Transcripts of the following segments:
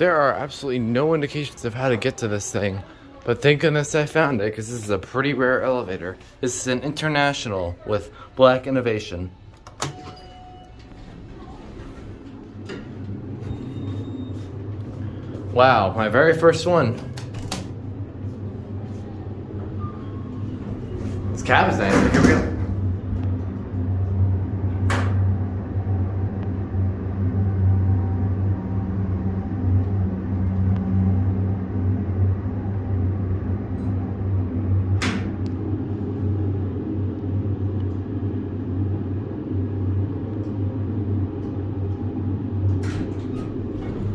There are absolutely no indications of how to get to this thing, but thank goodness I found it because this is a pretty rare elevator. This is an International with black innovation. Wow, my very first one. This cab is nice, but here we go.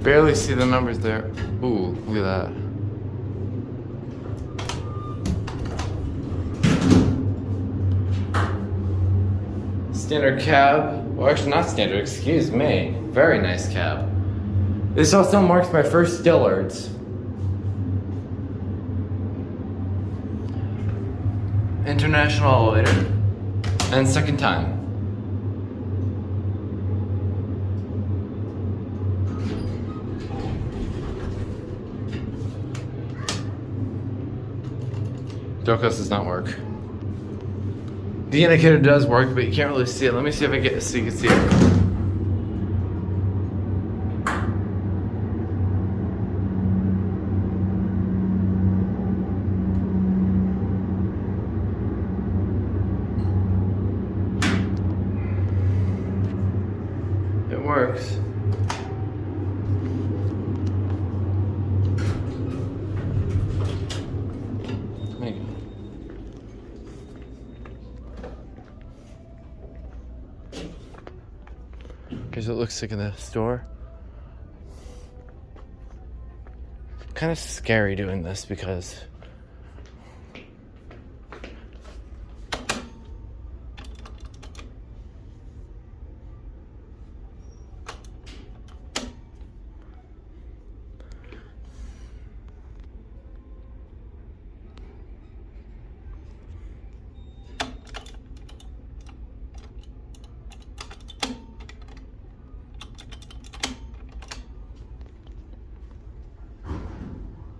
Barely see the numbers there. Ooh, look at that. Standard cab. Well, actually not standard, excuse me. Very nice cab. This also marks my first Dillards. International elevator. And second time. Docus does not work. The indicator does work, but you can't really see it. Let me see if I get so you can see it. It works. Here's what it looks like in the store. Kind of scary doing this because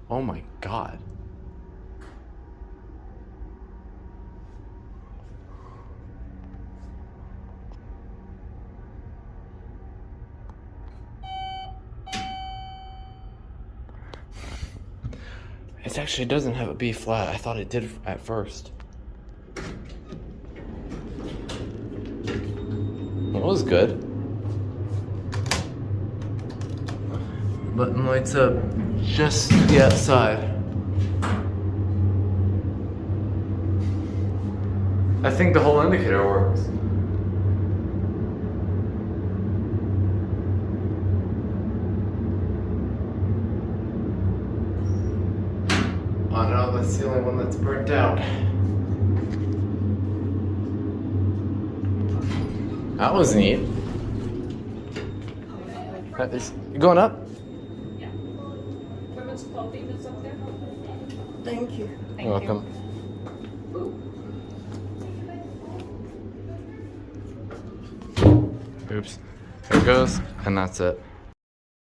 oh my God. It actually doesn't have a B flat. I thought it did at first. It was good. Button lights up just the outside. I think the whole indicator works. Oh no, that's the only one that's burnt out. That was neat. Is you going up? Thank you. You're welcome. Oops. There it goes, and that's it.